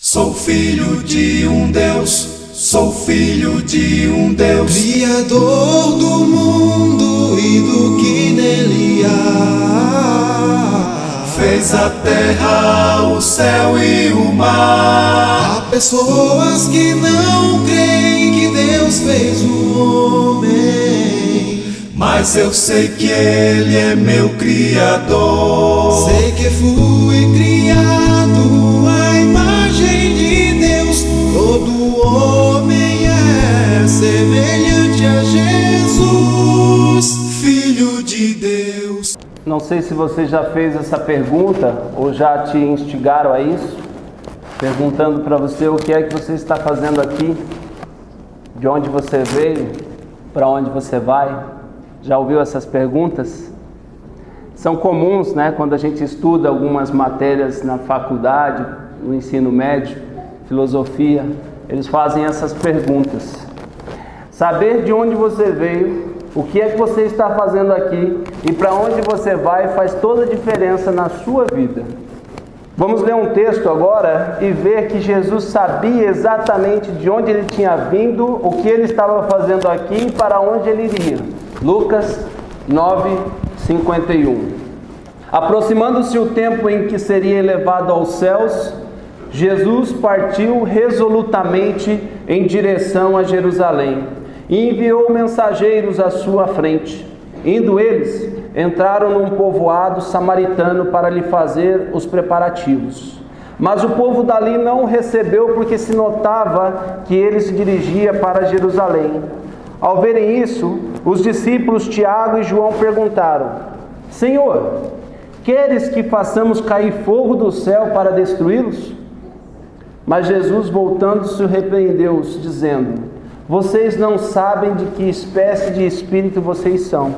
Sou filho de um Deus, sou filho de um Deus, Criador do mundo e do que nele há. Fez a terra, o céu e o mar. Há pessoas que não creem que Deus fez o homem, mas eu sei que Ele é meu Criador. sei que fui criado à imagem de Deus. Todo homem é semelhante a Jesus, Filho de Deus. Não sei se você já fez essa pergunta ou já te instigaram a isso, perguntando para você o que é que você está fazendo aqui, de onde você veio, para onde você vai. Já ouviu essas perguntas? São comuns, né, quando a gente estuda algumas matérias na faculdade, no ensino médio, filosofia, eles fazem essas perguntas. Saber de onde você veio, o que é que você está fazendo aqui e para onde você vai faz toda a diferença na sua vida. Vamos ler um texto agora e ver que Jesus sabia exatamente de onde ele tinha vindo, o que ele estava fazendo aqui e para onde ele iria. Lucas 9:51. Aproximando-se o tempo em que seria elevado aos céus, Jesus partiu resolutamente em direção a Jerusalém e enviou mensageiros à sua frente. Indo eles, entraram num povoado samaritano para lhe fazer os preparativos. Mas o povo dali não o recebeu, porque se notava que ele se dirigia para Jerusalém. Ao verem isso, os discípulos Tiago e João perguntaram: Senhor, queres que façamos cair fogo do céu para destruí-los? Mas Jesus, voltando-se, repreendeu-os, dizendo: Vocês não sabem de que espécie de espírito vocês são,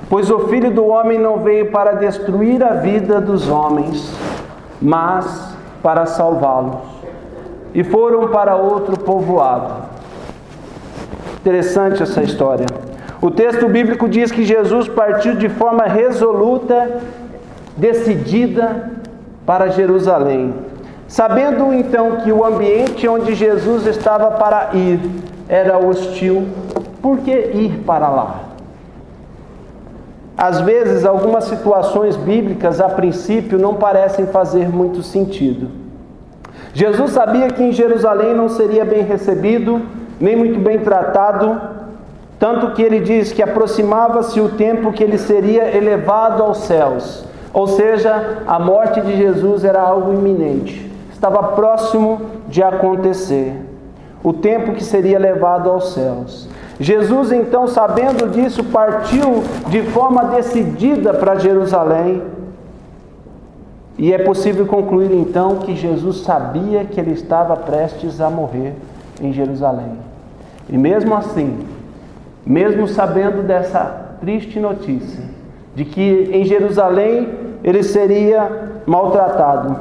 pois o Filho do Homem não veio para destruir a vida dos homens, mas para salvá-los. E foram para outro povoado. Interessante essa história. O texto bíblico diz que Jesus partiu de forma resoluta, decidida para Jerusalém. Sabendo então que o ambiente onde Jesus estava para ir era hostil, por que ir para lá? Às vezes, algumas situações bíblicas, a princípio, não parecem fazer muito sentido. Jesus sabia que em Jerusalém não seria bem recebido, nem muito bem tratado, tanto que ele diz que aproximava-se o tempo que ele seria elevado aos céus. Ou seja, a morte de Jesus era algo iminente, estava próximo de acontecer. O tempo que seria levado aos céus. Jesus, então, sabendo disso, partiu de forma decidida para Jerusalém. E é possível concluir, então, que Jesus sabia que ele estava prestes a morrer em Jerusalém. E mesmo assim, mesmo sabendo dessa triste notícia, de que em Jerusalém ele seria maltratado,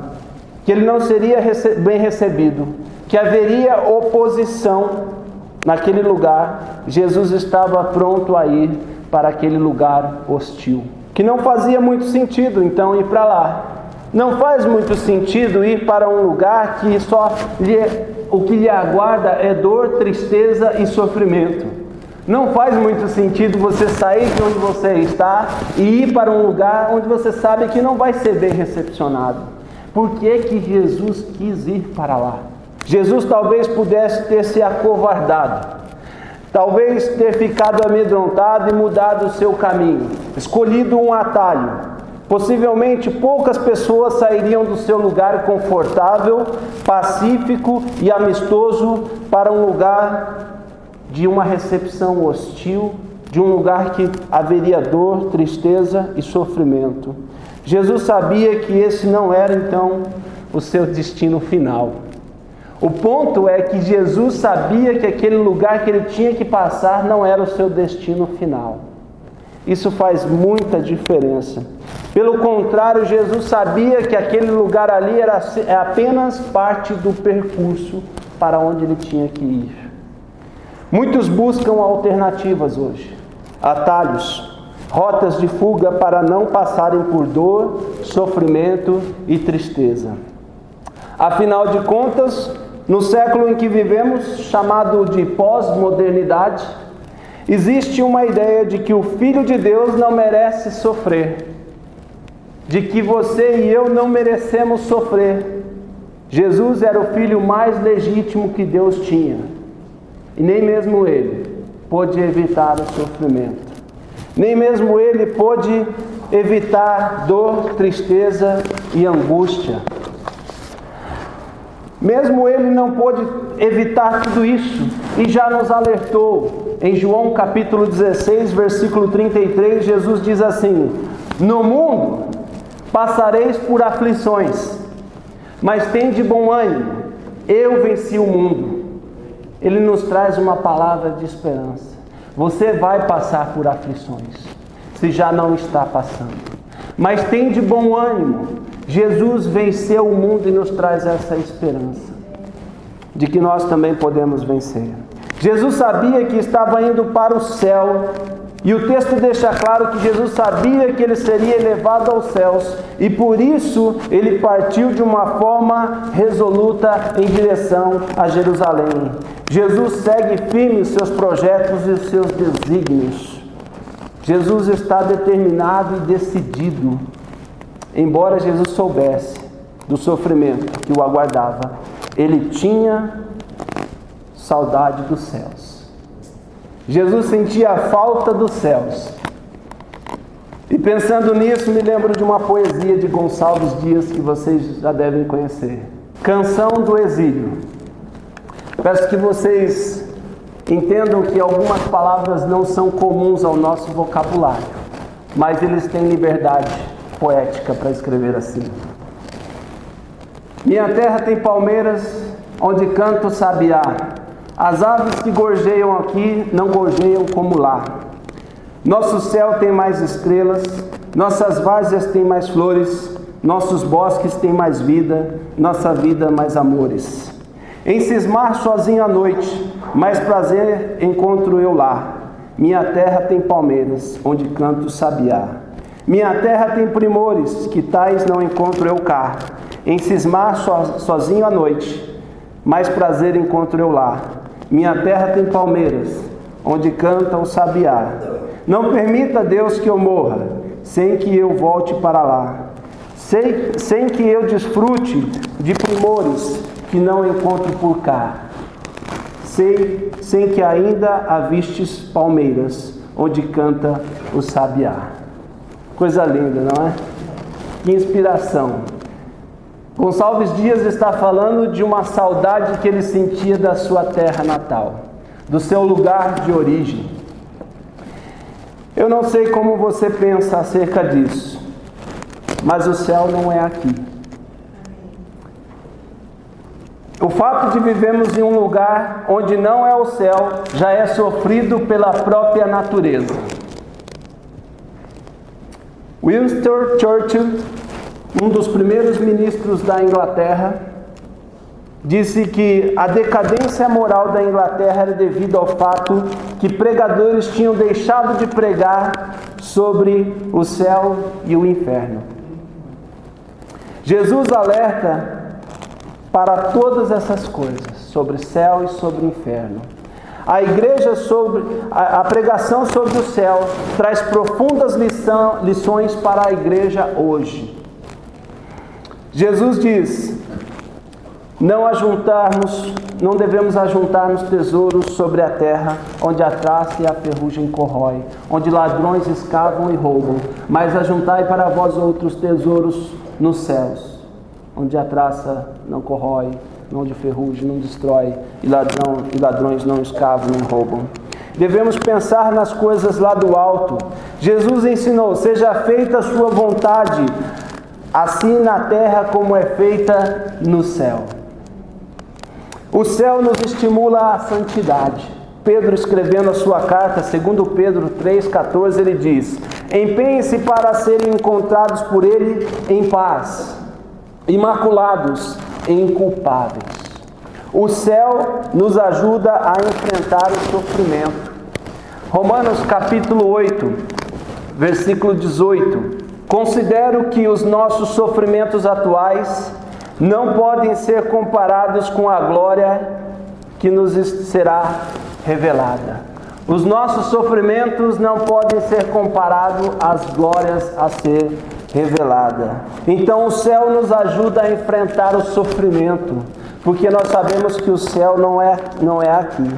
que ele não seria bem recebido, que haveria oposição naquele lugar, Jesus estava pronto a ir para aquele lugar hostil, que não fazia muito sentido então ir para lá. Não faz muito sentido ir para um lugar que o que lhe aguarda é dor, tristeza e sofrimento. Não faz muito sentido você sair de onde você está e ir para um lugar onde você sabe que não vai ser bem recepcionado. Por que que Jesus quis ir para lá? Jesus talvez pudesse ter se acovardado, talvez ter ficado amedrontado e mudado o seu caminho, escolhido um atalho. Possivelmente poucas pessoas sairiam do seu lugar confortável, pacífico e amistoso para um lugar de uma recepção hostil, de um lugar que haveria dor, tristeza e sofrimento. Jesus sabia que esse não era então o seu destino final. O ponto é que Jesus sabia que aquele lugar que ele tinha que passar não era o seu destino final. Isso faz muita diferença. Pelo contrário, Jesus sabia que aquele lugar ali era apenas parte do percurso para onde ele tinha que ir. Muitos buscam alternativas hoje, atalhos, rotas de fuga para não passarem por dor, sofrimento e tristeza. Afinal de contas, no século em que vivemos, chamado de pós-modernidade, existe uma ideia de que o Filho de Deus não merece sofrer, de que você e eu não merecemos sofrer. Jesus era o filho mais legítimo que Deus tinha, e nem mesmo ele pôde evitar o sofrimento, nem mesmo ele pôde evitar dor, tristeza e angústia. Mesmo ele não pôde evitar tudo isso e já nos alertou. Em João capítulo 16, versículo 33, Jesus diz assim: no mundo passareis por aflições, mas tende bom ânimo, eu venci o mundo. Ele nos traz uma palavra de esperança. Você vai passar por aflições, se já não está passando, mas tende bom ânimo. Jesus venceu o mundo e nos traz essa esperança de que nós também podemos vencer. Jesus sabia que estava indo para o céu, e o texto deixa claro que Jesus sabia que ele seria elevado aos céus, e por isso ele partiu de uma forma resoluta em direção a Jerusalém. Jesus segue firme os seus projetos e os seus desígnios. Jesus está determinado e decidido. Embora Jesus soubesse do sofrimento que o aguardava, ele tinha saudade dos céus. Jesus sentia a falta dos céus. E pensando nisso, me lembro de uma poesia de Gonçalves Dias que vocês já devem conhecer. Canção do Exílio. Peço que vocês entendam que algumas palavras não são comuns ao nosso vocabulário, mas eles têm liberdade poética para escrever assim. Minha terra tem palmeiras onde canta o sabiá. As aves que gorjeiam aqui não gorjeiam como lá. Nosso céu tem mais estrelas, nossas várzeas têm mais flores, nossos bosques têm mais vida, nossa vida mais amores. Em cismar sozinho à noite, mais prazer encontro eu lá. Minha terra tem palmeiras onde canta o sabiá. Minha terra tem primores, que tais não encontro eu cá. Em cismar sozinho à noite, mais prazer encontro eu lá. Minha terra tem palmeiras, onde canta o sabiá. Não permita, Deus, que eu morra, sem que eu volte para lá. Sem que eu desfrute de primores que não encontro por cá. Sem que ainda avistes palmeiras, onde canta o sabiá. Coisa linda, não é? Que inspiração. Gonçalves Dias está falando de uma saudade que ele sentia da sua terra natal, do seu lugar de origem. Eu não sei como você pensa acerca disso, mas o céu não é aqui. O fato de vivermos em um lugar onde não é o céu já é sofrido pela própria natureza. Winston Churchill, um dos primeiros ministros da Inglaterra, disse que a decadência moral da Inglaterra era devido ao fato que pregadores tinham deixado de pregar sobre o céu e o inferno. Jesus alerta para todas essas coisas, sobre céu e sobre inferno. A pregação sobre o céu traz profundas lições para a igreja hoje. Jesus diz: não devemos ajuntarmos tesouros sobre a terra, onde a traça e a ferrugem corrói, onde ladrões escavam e roubam, mas ajuntai para vós outros tesouros nos céus, onde a traça não corrói, onde ferrugem não destrói, e ladrões não escavam nem roubam. Devemos pensar nas coisas lá do alto. Jesus ensinou: seja feita a sua vontade, assim na terra como é feita no céu. O céu nos estimula à santidade. Pedro, escrevendo a sua carta, 2 Pedro 3,14, ele diz: empenhem-se para serem encontrados por ele em paz, imaculados e inculpáveis. O céu nos ajuda a enfrentar o sofrimento. Romanos capítulo 8, versículo 18. Considero que os nossos sofrimentos atuais não podem ser comparados com a glória que nos será revelada. Os nossos sofrimentos não podem ser comparados às glórias a ser revelada. Então o céu nos ajuda a enfrentar o sofrimento, porque nós sabemos que o céu não é aqui.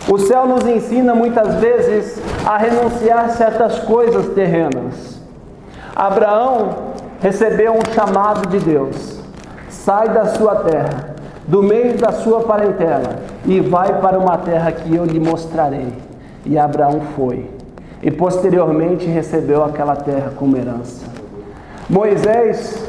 O céu nos ensina muitas vezes a renunciar a certas coisas terrenas. Abraão recebeu um chamado de Deus: sai da sua terra, do meio da sua parentela, e vai para uma terra que eu lhe mostrarei. E Abraão foi, e posteriormente recebeu aquela terra como herança. Moisés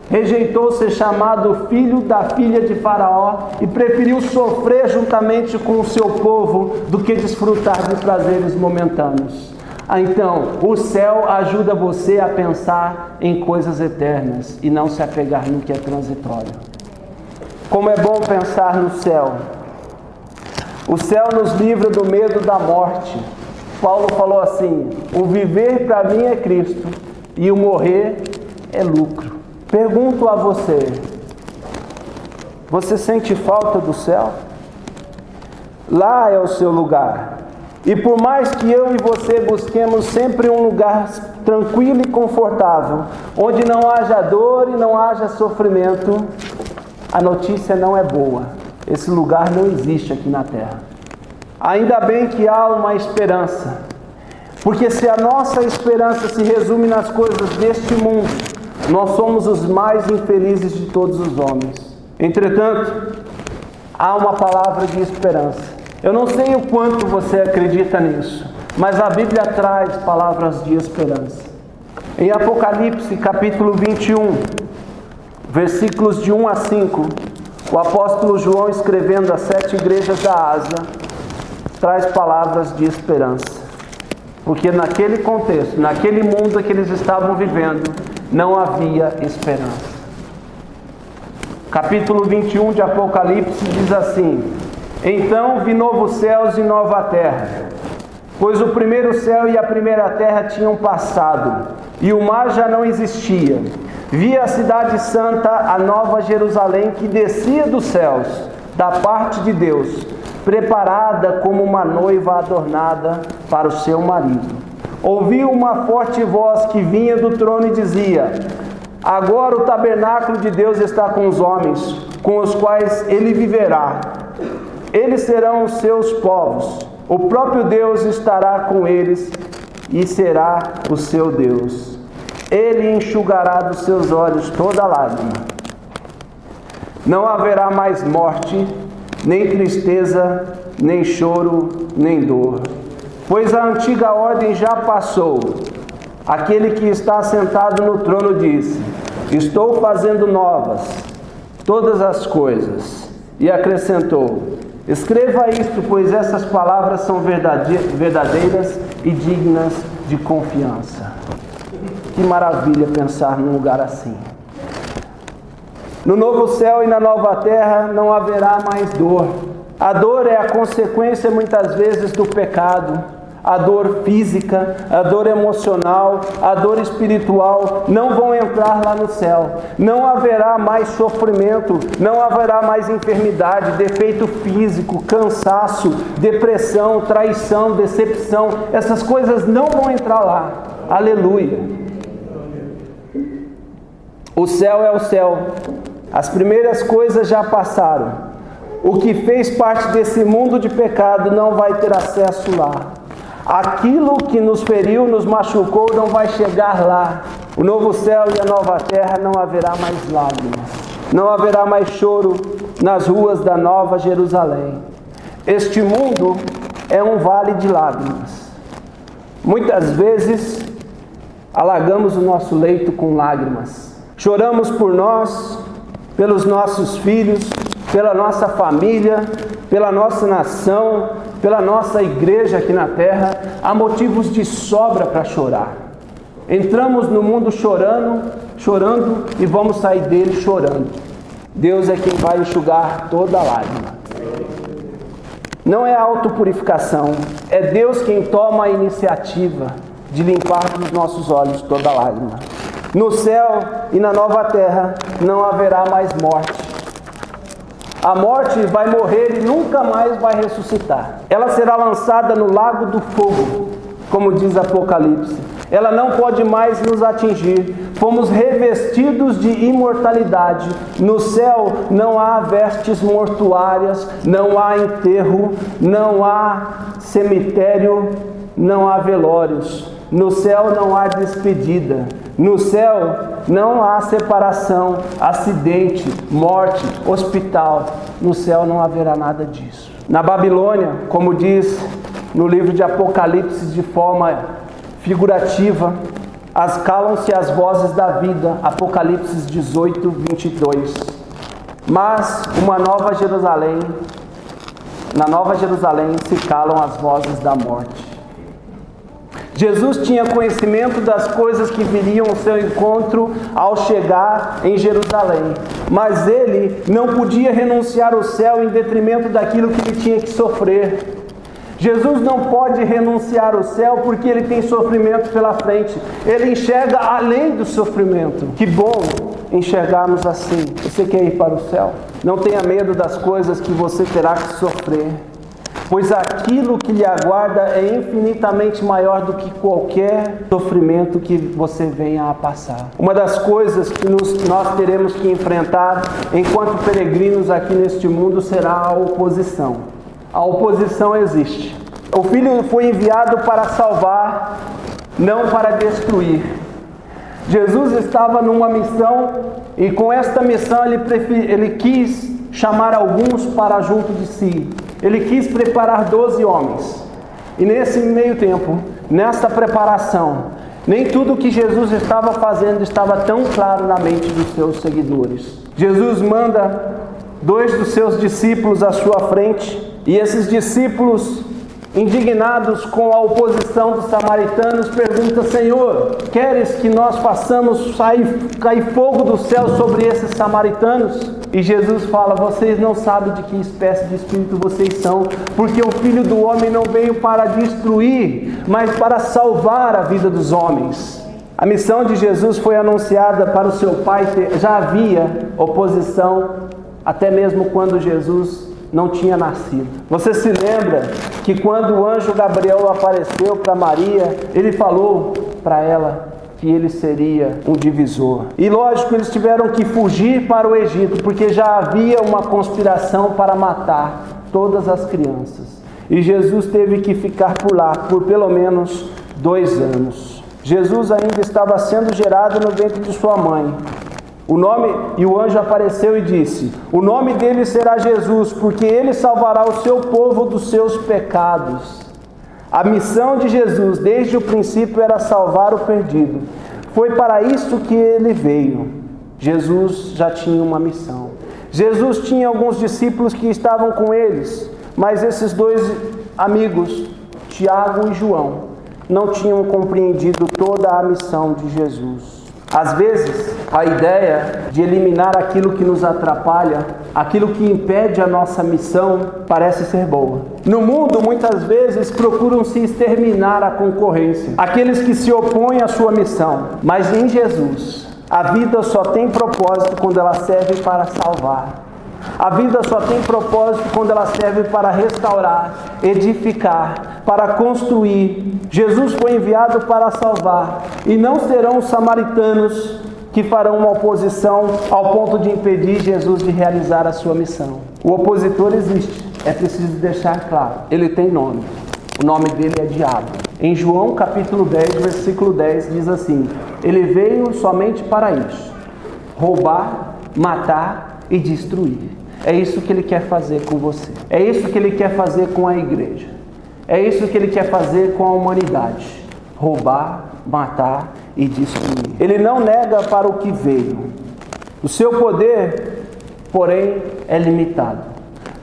rejeitou ser chamado filho da filha de Faraó e preferiu sofrer juntamente com o seu povo do que desfrutar de prazeres momentâneos. Então, o céu ajuda você a pensar em coisas eternas e não se apegar no que é transitório. Como é bom pensar no céu. O céu nos livra do medo da morte. Paulo falou assim: o viver para mim é Cristo e o morrer é lucro. Pergunto a você: você sente falta do céu? Lá é o seu lugar. E por mais que eu e você busquemos sempre um lugar tranquilo e confortável, onde não haja dor e não haja sofrimento, a notícia não é boa. Esse lugar não existe aqui na terra. Ainda bem que há uma esperança, porque se a nossa esperança se resume nas coisas deste mundo, nós somos os mais infelizes de todos os homens. Entretanto, há uma palavra de esperança. Eu não sei o quanto você acredita nisso, mas a Bíblia traz palavras de esperança. Em Apocalipse, capítulo 21, versículos de 1 a 5, o apóstolo João, escrevendo às 7 igrejas da Ásia, traz palavras de esperança. Porque naquele contexto, naquele mundo que eles estavam vivendo, não havia esperança. Capítulo 21 de Apocalipse diz assim: então vi novos céus e nova terra, pois o primeiro céu e a primeira terra tinham passado, e o mar já não existia. Vi a cidade santa, a nova Jerusalém, que descia dos céus, da parte de Deus, preparada como uma noiva adornada para o seu marido. Ouvi uma forte voz que vinha do trono e dizia: agora o tabernáculo de Deus está com os homens, com os quais ele viverá. Eles serão os seus povos. O próprio Deus estará com eles e será o seu Deus. Ele enxugará dos seus olhos toda lágrima. Não haverá mais morte, nem tristeza, nem choro, nem dor, pois a antiga ordem já passou. Aquele que está sentado no trono disse: estou fazendo novas todas as coisas. E acrescentou: escreva isto, pois essas palavras são verdadeiras e dignas de confiança. Que maravilha pensar num lugar assim. No novo céu e na nova terra não haverá mais dor. A dor é a consequência muitas vezes do pecado. A dor física, a dor emocional, a dor espiritual não vão entrar lá no céu. Não haverá mais sofrimento, não haverá mais enfermidade, defeito físico, cansaço, depressão, traição, decepção. Essas coisas não vão entrar lá. Aleluia. O céu é o céu. As primeiras coisas já passaram. O que fez parte desse mundo de pecado não vai ter acesso lá. Aquilo que nos feriu, nos machucou, não vai chegar lá. O novo céu e a nova terra não haverá mais lágrimas. Não haverá mais choro nas ruas da nova Jerusalém. Este mundo é um vale de lágrimas. Muitas vezes alagamos o nosso leito com lágrimas. Choramos por nós, pelos nossos filhos, pela nossa família, pela nossa nação, pela nossa igreja aqui na terra. Há motivos de sobra para chorar. Entramos no mundo chorando e vamos sair dele chorando. Deus é quem vai enxugar toda a lágrima. Não é autopurificação, é Deus quem toma a iniciativa de limpar dos nossos olhos toda a lágrima. No céu e na nova terra não haverá mais morte. A morte vai morrer e nunca mais vai ressuscitar. Ela será lançada no lago do fogo, como diz Apocalipse. Ela não pode mais nos atingir. Fomos revestidos de imortalidade. No céu não há vestes mortuárias, não há enterro, não há cemitério, não há velórios. No céu não há despedida. No céu não há separação, acidente, morte, hospital. No céu não haverá nada disso. Na Babilônia, como diz no livro de Apocalipse de forma figurativa, calam-se as vozes da vida. Apocalipse 18, 22. Mas uma nova Jerusalém, na Nova Jerusalém se calam as vozes da morte. Jesus tinha conhecimento das coisas que viriam ao seu encontro ao chegar em Jerusalém, mas ele não podia renunciar ao céu em detrimento daquilo que ele tinha que sofrer. Jesus não pode renunciar ao céu porque ele tem sofrimento pela frente. Ele enxerga além do sofrimento. Que bom enxergarmos assim. Você quer ir para o céu? Não tenha medo das coisas que você terá que sofrer, pois aquilo que lhe aguarda é infinitamente maior do que qualquer sofrimento que você venha a passar. Uma das coisas que nós teremos que enfrentar enquanto peregrinos aqui neste mundo será a oposição. A oposição existe. O Filho foi enviado para salvar, não para destruir. Jesus estava numa missão e com esta missão ele quis chamar alguns para junto de si. Ele quis preparar 12 homens. E nesse meio tempo, nesta preparação, nem tudo o que Jesus estava fazendo estava tão claro na mente dos seus seguidores. Jesus manda 2 dos seus discípulos à sua frente, e esses discípulos, indignados com a oposição dos samaritanos, perguntam: Senhor, queres que nós façamos cair fogo do céu sobre esses samaritanos? E Jesus fala: vocês não sabem de que espécie de espírito vocês são, porque o Filho do Homem não veio para destruir, mas para salvar a vida dos homens. A missão de Jesus foi anunciada para o seu Pai. Já havia oposição até mesmo quando Jesus não tinha nascido. Você se lembra que quando o anjo Gabriel apareceu para Maria, ele falou para ela que ele seria um divisor. E lógico, eles tiveram que fugir para o Egito, porque já havia uma conspiração para matar todas as crianças. E Jesus teve que ficar por lá por pelo menos 2 anos. Jesus ainda estava sendo gerado no ventre de sua mãe. E o anjo apareceu e disse: o nome dele será Jesus, porque ele salvará o seu povo dos seus pecados. A missão de Jesus desde o princípio era salvar o perdido. Foi para isso que ele veio. Jesus já tinha uma missão. Jesus tinha alguns discípulos que estavam com eles, mas esses 2 amigos, Tiago e João, não tinham compreendido toda a missão de Jesus. Às vezes, a ideia de eliminar aquilo que nos atrapalha, aquilo que impede a nossa missão, parece ser boa. No mundo, muitas vezes, procuram se exterminar a concorrência, aqueles que se opõem à sua missão. Mas em Jesus, a vida só tem propósito quando ela serve para salvar. A vida só tem propósito quando ela serve para restaurar, edificar, para construir. Jesus foi enviado para salvar, e não serão os samaritanos que farão uma oposição ao ponto de impedir Jesus de realizar a sua missão. O opositor existe, é preciso deixar claro. Ele tem nome. O nome dele é diabo. Em João capítulo 10, versículo 10 diz assim: ele veio somente para isso: roubar, matar e destruir. É isso que ele quer fazer com você. É isso que ele quer fazer com a igreja. É isso que ele quer fazer com a humanidade: roubar, matar e destruir. Ele não nega para o que veio. O seu poder, porém, é limitado.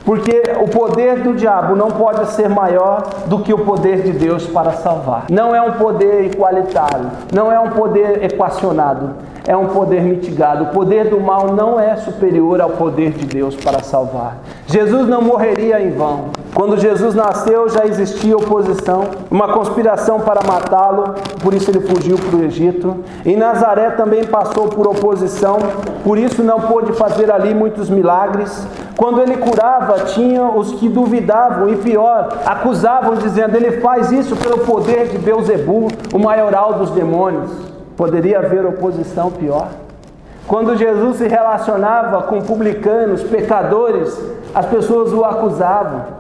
Porque o poder do diabo não pode ser maior do que o poder de Deus para salvar. Não é um poder igualitário, não é um poder equacionado, é um poder mitigado. O poder do mal não é superior ao poder de Deus para salvar. Jesus não morreria em vão. Quando Jesus nasceu, já existia oposição, uma conspiração para matá-lo, por isso ele fugiu para o Egito. Em Nazaré também passou por oposição, por isso não pôde fazer ali muitos milagres. Quando ele curava, tinha os que duvidavam e pior, acusavam, dizendo: ele faz isso pelo poder de Beelzebul, o maioral dos demônios. Poderia haver oposição pior? Quando Jesus se relacionava com publicanos, pecadores, as pessoas o acusavam.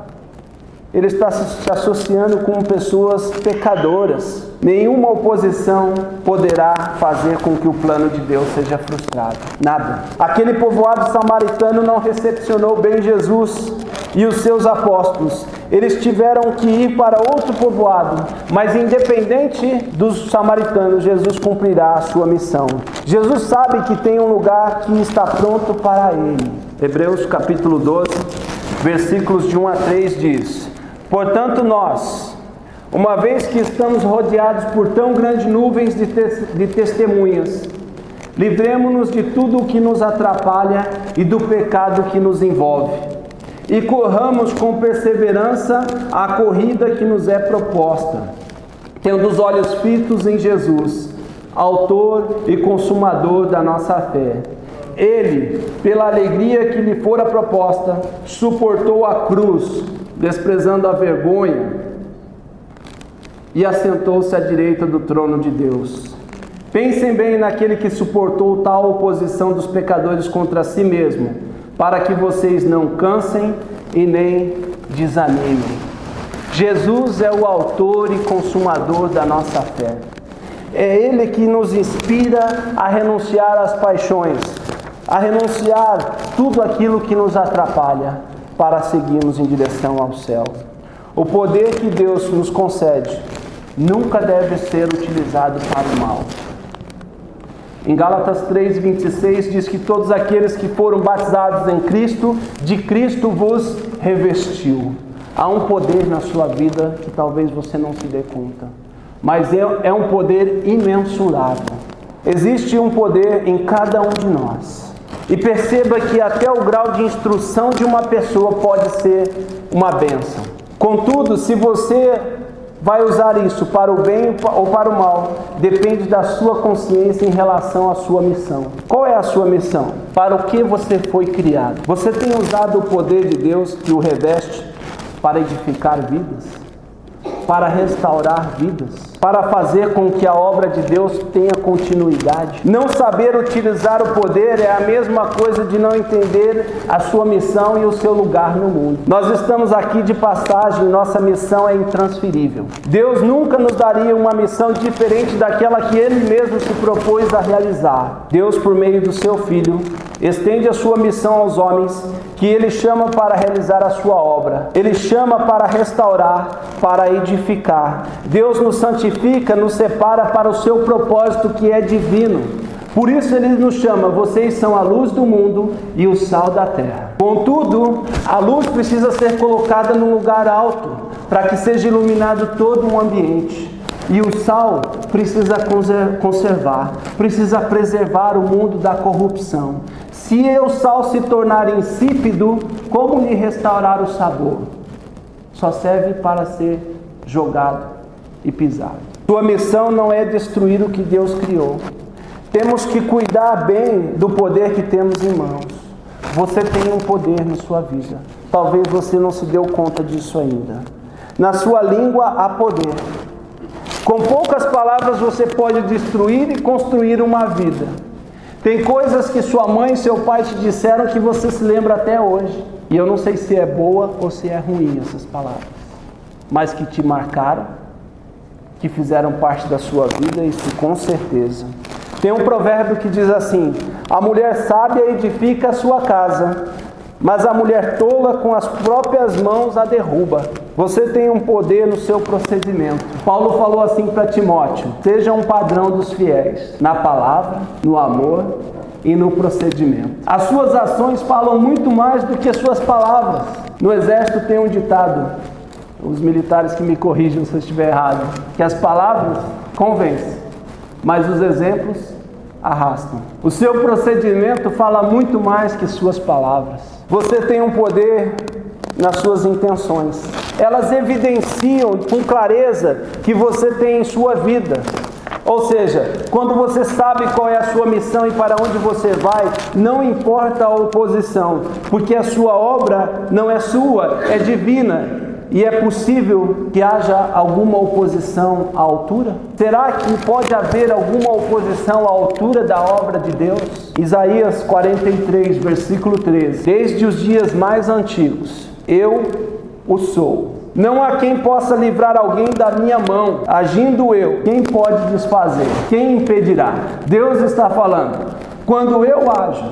Ele está se associando com pessoas pecadoras. Nenhuma oposição poderá fazer com que o plano de Deus seja frustrado. Nada. Aquele povoado samaritano não recepcionou bem Jesus e os seus apóstolos. Eles tiveram que ir para outro povoado, mas independente dos samaritanos, Jesus cumprirá a sua missão. Jesus sabe que tem um lugar que está pronto para ele. Hebreus capítulo 12, versículos de 1 a 3 diz: portanto nós, uma vez que estamos rodeados por tão grandes nuvens de testemunhas, livremo-nos de tudo o que nos atrapalha e do pecado que nos envolve. E corramos com perseverança a corrida que nos é proposta, tendo os olhos fitos em Jesus, autor e consumador da nossa fé. Ele, pela alegria que lhe fora proposta, suportou a cruz, desprezando a vergonha, e assentou-se à direita do trono de Deus. Pensem bem naquele que suportou tal oposição dos pecadores contra si mesmo, para que vocês não cansem e nem desanimem. Jesus é o autor e consumador da nossa fé. É Ele que nos inspira a renunciar às paixões, a renunciar tudo aquilo que nos atrapalha, para seguirmos em direção ao céu. O poder que Deus nos concede nunca deve ser utilizado para o mal. Em Gálatas 3:26 diz que todos aqueles que foram batizados em Cristo, de Cristo vos revestiu. Há um poder na sua vida que talvez você não se dê conta, mas é um poder imensurável. Existe um poder em cada um de nós. E perceba que até o grau de instrução de uma pessoa pode ser uma bênção. Contudo, se você vai usar isso para o bem ou para o mal, depende da sua consciência em relação à sua missão. Qual é a sua missão? Para o que você foi criado? Você tem usado o poder de Deus que o reveste para edificar vidas? Para restaurar vidas? Para fazer com que a obra de Deus tenha continuidade? Não saber utilizar o poder é a mesma coisa de não entender a sua missão e o seu lugar no mundo. Nós estamos aqui de passagem, nossa missão é intransferível. Deus nunca nos daria uma missão diferente daquela que Ele mesmo se propôs a realizar. Deus, por meio do seu Filho, estende a sua missão aos homens, que Ele chama para realizar a sua obra. Ele chama para restaurar, para edificar. Deus nos santifica, nos separa para o seu propósito que é divino. Por isso Ele nos chama: vocês são a luz do mundo e o sal da terra. Contudo, a luz precisa ser colocada num lugar alto, para que seja iluminado todo um ambiente. E o sal precisa conservar, precisa preservar o mundo da corrupção. Se o sal se tornar insípido, como lhe restaurar o sabor? Só serve para ser jogado e pisado. Sua missão não é destruir o que Deus criou. Temos que cuidar bem do poder que temos em mãos. Você tem um poder na sua vida. Talvez você não se deu conta disso ainda. Na sua língua há poder. Com poucas palavras você pode destruir e construir uma vida. Tem coisas que sua mãe e seu pai te disseram que você se lembra até hoje. E eu não sei se é boa ou se é ruim essas palavras, mas que te marcaram, que fizeram parte da sua vida, isso com certeza. Tem um provérbio que diz assim: a mulher sábia edifica a sua casa, mas a mulher tola com as próprias mãos a derruba. Você tem um poder no seu procedimento. Paulo falou assim para Timóteo: seja um padrão dos fiéis, na palavra, no amor e no procedimento. As suas ações falam muito mais do que as suas palavras. No exército tem um ditado, os militares que me corrijam se eu estiver errado, que as palavras convencem, mas os exemplos arrastam. O seu procedimento fala muito mais que suas palavras. Você tem um poder nas suas intenções. Elas evidenciam com clareza que você tem em sua vida. Ou seja, quando você sabe qual é a sua missão e para onde você vai, não importa a oposição, porque a sua obra não é sua, é divina. E é possível que haja alguma oposição à altura? Será que pode haver alguma oposição à altura da obra de Deus? Isaías 43, versículo 13. Desde os dias mais antigos, eu o sou. Não há quem possa livrar alguém da minha mão. Agindo eu, quem pode desfazer? Quem impedirá? Deus está falando. Quando eu ajo,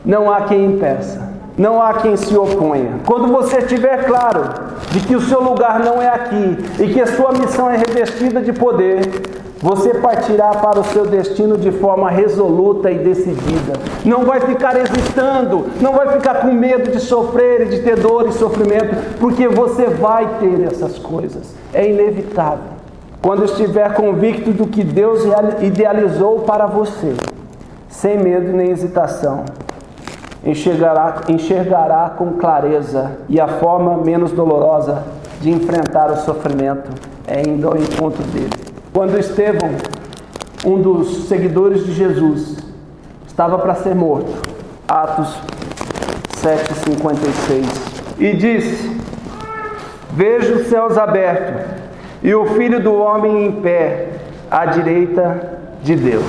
não há quem impeça. Não há quem se oponha. Quando você estiver claro de que o seu lugar não é aqui e que a sua missão é revestida de poder, você partirá para o seu destino de forma resoluta e decidida. Não vai ficar hesitando, não vai ficar com medo de sofrer e de ter dor e sofrimento, porque você vai ter essas coisas. É inevitável. Quando estiver convicto do que Deus idealizou para você, sem medo nem hesitação, enxergará com clareza, e a forma menos dolorosa de enfrentar o sofrimento é indo ao encontro dele. Quando Estevão, um dos seguidores de Jesus, estava para ser morto, Atos 7,56, e disse: vejo os céus abertos e o Filho do Homem em pé à direita de Deus.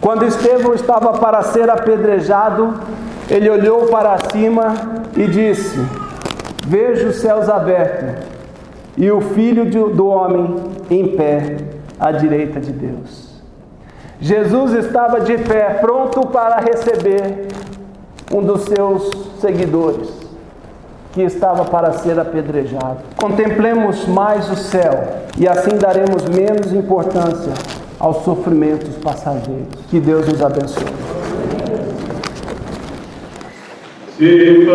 Quando Estevão estava para ser apedrejado, ele olhou para cima e disse: vejo os céus abertos e o Filho do Homem em pé à direita de Deus. Jesus estava de pé, pronto para receber um dos seus seguidores, que estava para ser apedrejado. Contemplemos mais o céu e assim daremos menos importância aos sofrimentos passageiros. Que Deus nos abençoe. Se